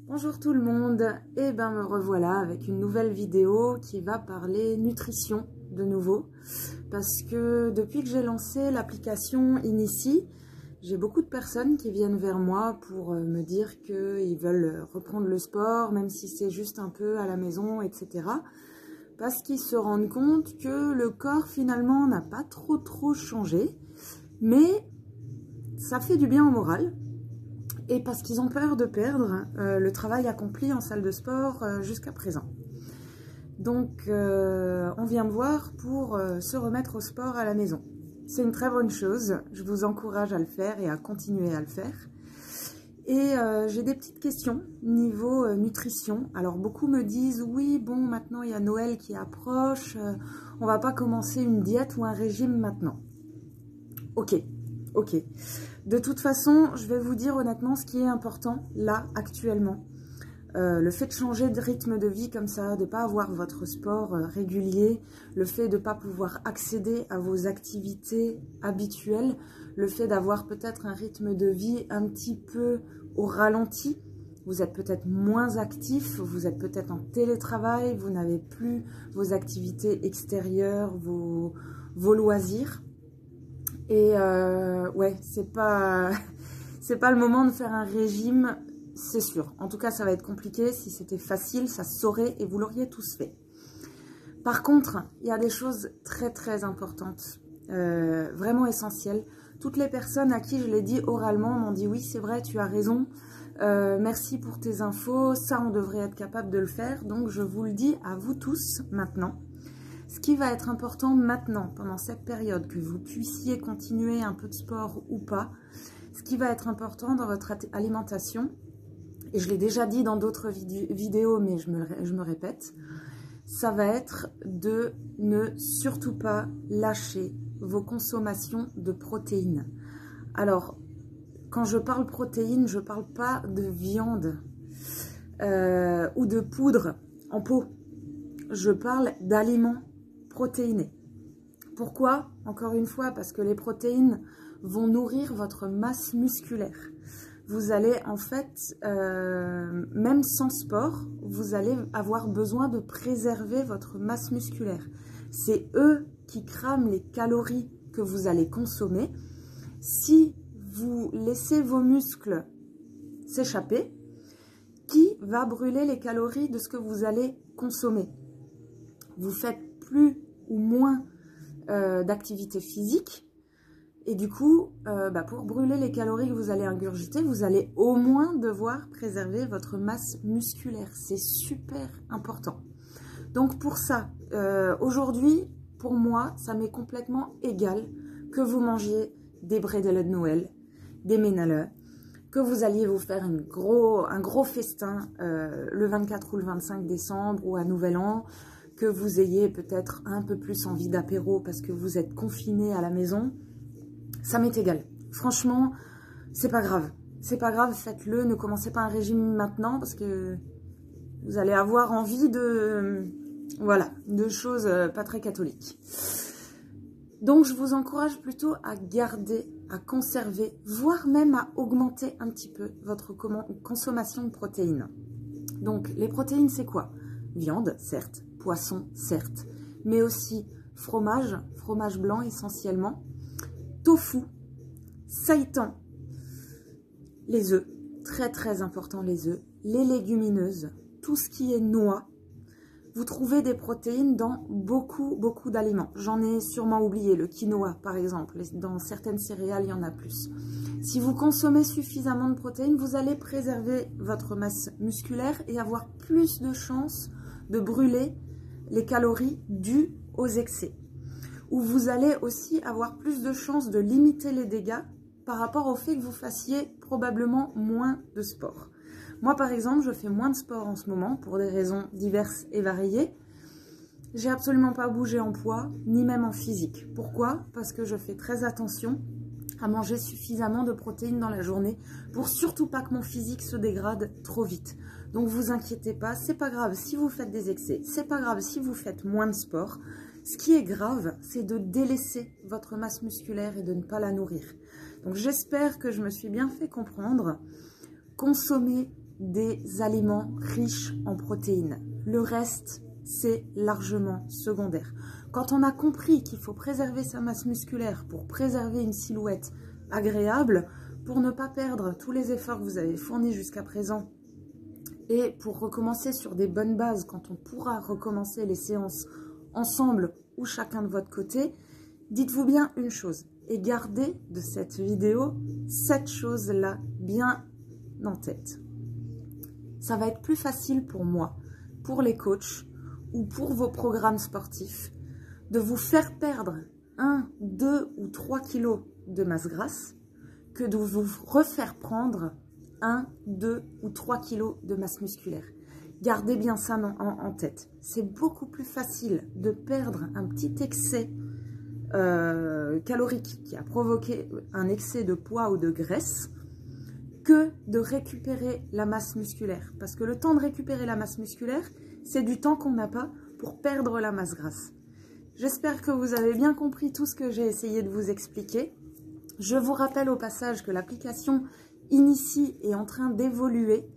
Bonjour tout le monde, et ben me revoilà avec une nouvelle vidéo qui va parler nutrition de nouveau, parce que depuis que j'ai lancé l'application Inici, j'ai beaucoup de personnes qui viennent vers moi pour me dire qu'ils veulent reprendre le sport, même si c'est juste un peu à la maison, etc. Parce qu'ils se rendent compte que le corps finalement n'a pas trop changé, mais ça fait du bien au moral. Et parce qu'ils ont peur de perdre le travail accompli en salle de sport jusqu'à présent. Donc, on vient me voir pour se remettre au sport à la maison. C'est une très bonne chose, je vous encourage à le faire et à continuer à le faire. Et j'ai des petites questions niveau nutrition. Alors, beaucoup me disent, oui, bon, maintenant il y a Noël qui approche, on va pas commencer une diète ou un régime maintenant. Ok. De toute façon, je vais vous dire honnêtement ce qui est important, là, actuellement. Le fait de changer de rythme de vie comme ça, de ne pas avoir votre sport régulier, le fait de ne pas pouvoir accéder à vos activités habituelles, le fait d'avoir peut-être un rythme de vie un petit peu au ralenti, vous êtes peut-être moins actif, vous êtes peut-être en télétravail, vous n'avez plus vos activités extérieures, vos loisirs. Et ouais, c'est pas le moment de faire un régime, c'est sûr. En tout cas, ça va être compliqué. Si c'était facile, ça se saurait et vous l'auriez tous fait. Par contre, il y a des choses très importantes, vraiment essentielles. Toutes les personnes à qui je l'ai dit oralement m'ont dit oui, c'est vrai, tu as raison. Merci pour tes infos. Ça, on devrait être capable de le faire. Donc, je vous le dis à vous tous maintenant. Ce qui va être important maintenant, pendant cette période, que vous puissiez continuer un peu de sport ou pas, ce qui va être important dans votre alimentation, et je l'ai déjà dit dans d'autres vidéos, mais je me répète, ça va être de ne surtout pas lâcher vos consommations de protéines. Alors, quand je parle protéines, je ne parle pas de viande ou de poudre en pot. Je parle d'aliments protéinés. Pourquoi? Encore une fois, parce que les protéines vont nourrir votre masse musculaire. Vous allez en fait, même sans sport, vous allez avoir besoin de préserver votre masse musculaire. C'est eux qui crament les calories que vous allez consommer. Si vous laissez vos muscles s'échapper, qui va brûler les calories de ce que vous allez consommer? Vous faites plus ou moins d'activité physique et du coup, pour brûler les calories que vous allez ingurgiter, vous allez au moins devoir préserver votre masse musculaire. C'est super important. Donc pour ça, aujourd'hui, pour moi, ça m'est complètement égal que vous mangiez des bredelen de Noël, des ménaleux, que vous alliez vous faire un gros festin le 24 ou le 25 décembre ou à Nouvel An, que vous ayez peut-être un peu plus envie d'apéro parce que vous êtes confiné à la maison, ça m'est égal. Franchement, c'est pas grave. C'est pas grave, faites-le. Ne commencez pas un régime maintenant parce que vous allez avoir envie de choses pas très catholiques. Donc, je vous encourage plutôt à garder, à conserver, voire même à augmenter un petit peu votre consommation de protéines. Donc, les protéines, c'est quoi? Viande, certes. Poisson, certes. Mais aussi fromage blanc essentiellement. Tofu, seitan, les œufs, très important les œufs. Les légumineuses, tout ce qui est noix. Vous trouvez des protéines dans beaucoup d'aliments. J'en ai sûrement oublié, le quinoa par exemple. Dans certaines céréales, il y en a plus. Si vous consommez suffisamment de protéines, vous allez préserver votre masse musculaire et avoir plus de chances de brûler les calories dues aux excès. Ou vous allez aussi avoir plus de chances de limiter les dégâts par rapport au fait que vous fassiez probablement moins de sport. Moi, par exemple, je fais moins de sport en ce moment pour des raisons diverses et variées. J'ai absolument pas bougé en poids, ni même en physique. Pourquoi? Parce que je fais très attention à manger suffisamment de protéines dans la journée pour surtout pas que mon physique se dégrade trop vite. Donc, vous inquiétez pas, c'est pas grave si vous faites des excès, c'est pas grave si vous faites moins de sport. Ce qui est grave, c'est de délaisser votre masse musculaire et de ne pas la nourrir. Donc, j'espère que je me suis bien fait comprendre. Consommez des aliments riches en protéines. Le reste, c'est largement secondaire. Quand on a compris qu'il faut préserver sa masse musculaire pour préserver une silhouette agréable, pour ne pas perdre tous les efforts que vous avez fournis jusqu'à présent et pour recommencer sur des bonnes bases quand on pourra recommencer les séances ensemble ou chacun de votre côté, dites-vous bien une chose et gardez de cette vidéo cette chose-là bien en tête. Ça va être plus facile pour moi, pour les coachs ou pour vos programmes sportifs, de vous faire perdre 1, 2 ou 3 kilos de masse grasse que de vous refaire prendre 1, 2 ou 3 kilos de masse musculaire. Gardez bien ça en tête. C'est beaucoup plus facile de perdre un petit excès calorique qui a provoqué un excès de poids ou de graisse que de récupérer la masse musculaire. Parce que le temps de récupérer la masse musculaire, c'est du temps qu'on n'a pas pour perdre la masse grasse. J'espère que vous avez bien compris tout ce que j'ai essayé de vous expliquer. Je vous rappelle au passage que l'application Inici est en train d'évoluer,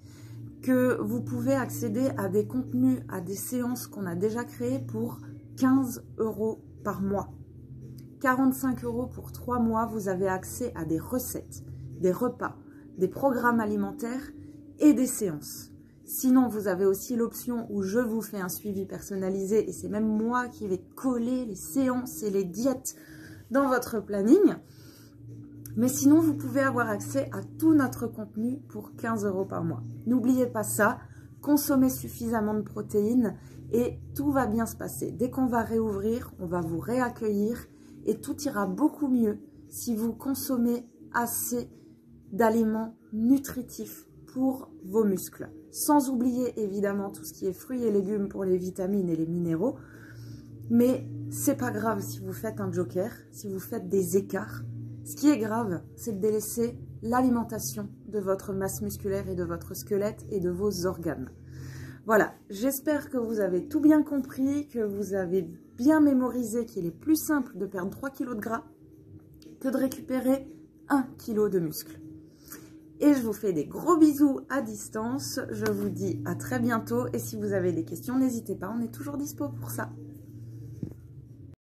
que vous pouvez accéder à des contenus, à des séances qu'on a déjà créées pour 15 € par mois. 45 € pour 3 mois, vous avez accès à des recettes, des repas, des programmes alimentaires et des séances. Sinon, vous avez aussi l'option où je vous fais un suivi personnalisé et c'est même moi qui vais coller les séances et les diètes dans votre planning. Mais sinon, vous pouvez avoir accès à tout notre contenu pour 15 € par mois. N'oubliez pas ça, consommez suffisamment de protéines et tout va bien se passer. Dès qu'on va réouvrir, on va vous réaccueillir et tout ira beaucoup mieux si vous consommez assez d'aliments nutritifs pour vos muscles. Sans oublier évidemment tout ce qui est fruits et légumes pour les vitamines et les minéraux. Mais c'est pas grave si vous faites un joker, si vous faites des écarts. Ce qui est grave, c'est de délaisser l'alimentation de votre masse musculaire et de votre squelette et de vos organes. Voilà, j'espère que vous avez tout bien compris, que vous avez bien mémorisé qu'il est plus simple de perdre 3 kg de gras que de récupérer 1 kg de muscle. Et je vous fais des gros bisous à distance. Je vous dis à très bientôt. Et si vous avez des questions, n'hésitez pas, on est toujours dispo pour ça.